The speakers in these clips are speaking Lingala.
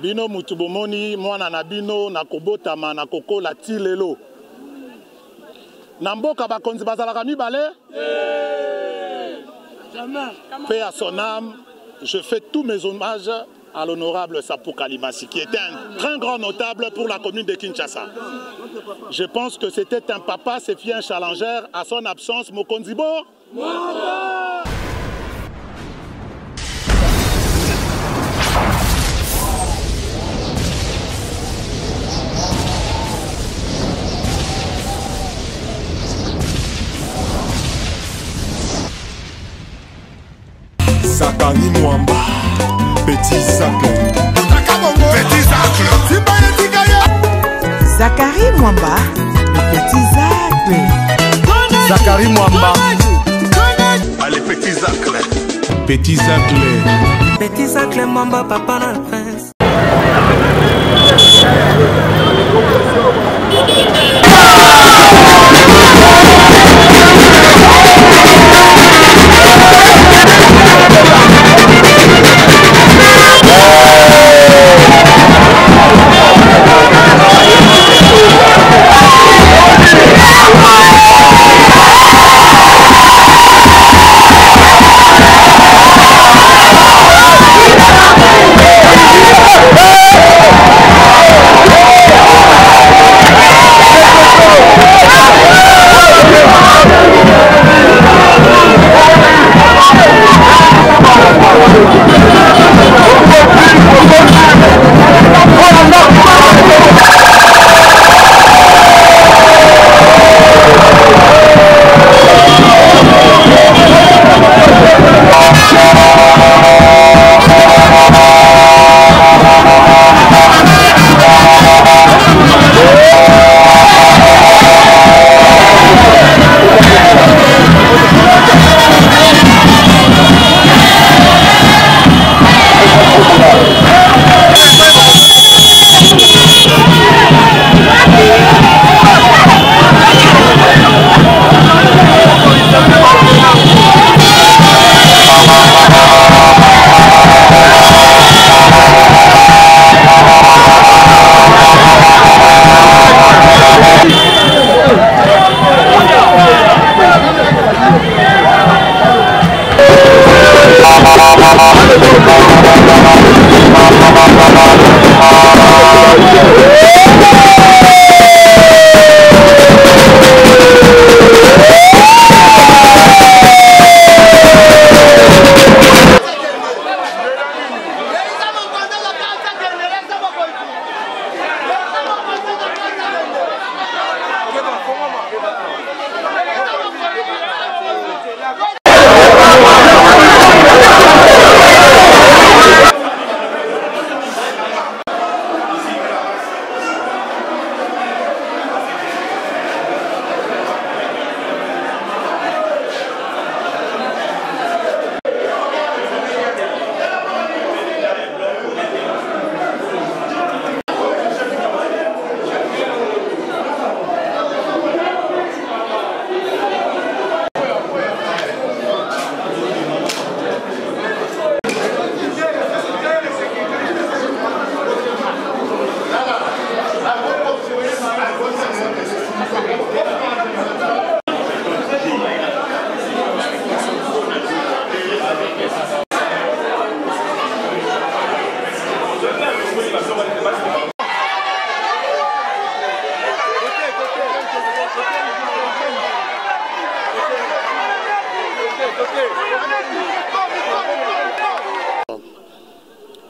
Bino mutubomoni mwana na bino na kobotama na kokola tilelo. Namboka bakonzi bazalaka mibale. Paix à son âme, je fais tous mes hommages à l'honorable Sapou Kalimasi, qui était un très grand notable pour la commune de Kinshasa. Je pense que c'était un papa, c'est un challenger à son absence, Mokonzibo. Zakari Mwamba, Petit Zacle. Petit Zacle. Zakari Mwamba, le Petit Zacle. Zakari Mwamba. Allez, Petit Zacle. Petit Zacle. Petit Zacle Mwamba, papa la prince.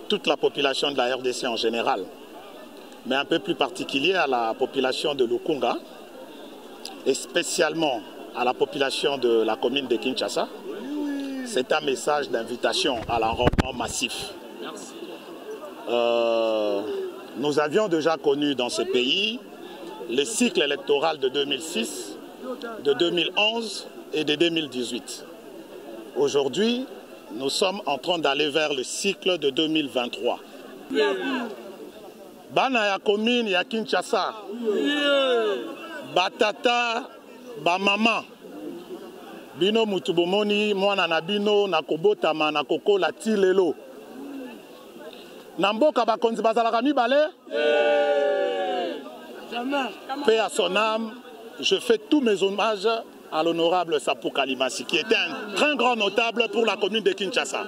Toute la population de la RDC en général, mais un peu plus particulier à la population de Lukunga et spécialement à la population de la commune de Kinshasa. C'est un message d'invitation à l'enrôlement massif. Nous avions déjà connu dans ce pays le cycle électoral de 2006, de 2011 et de 2018. Aujourd'hui, nous sommes en train d'aller vers le cycle de 2023. Bana ya commune ya Kinshasa, batata, bamama, bino mutubomoni mwana na bino na kobotama na kokola tilelo. Namboka bakonzi bazalaka mibale. Paix à son âme, je fais tous mes hommages à l'honorable Sapou Kalimasi, qui était un très grand notable pour la commune de Kinshasa.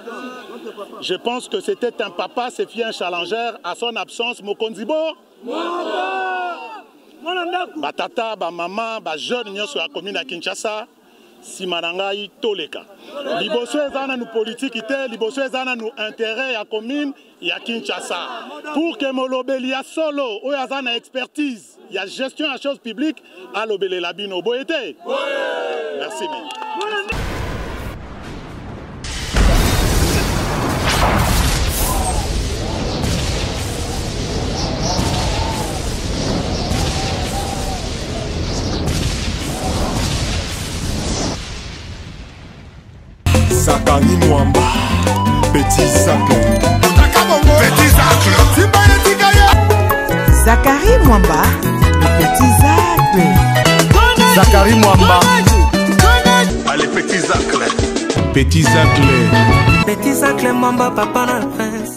Je pense que c'était un papa, c'est un challenger à son absence. Mokonzibo, batata, ba maman, ba jeune sur la commune de Kinshasa, Simarangai Toleka. Liboso ezana nous politique ité, liboso ezana nous intérêt à commune ya Kinshasa. Pour que molobeli ya solo, ou yazana expertise, il y a gestion à choses publiques à l'obélé la bino boété. Merci bien. Zakari Mwamba, Petit Zacle. Petit Zacle. Zakari Mwamba, le Petit Zacle. Zakari Mwamba. Allez, Petit Zacle. Petit Zacle. Petit Zacle Mwamba, papa na prince.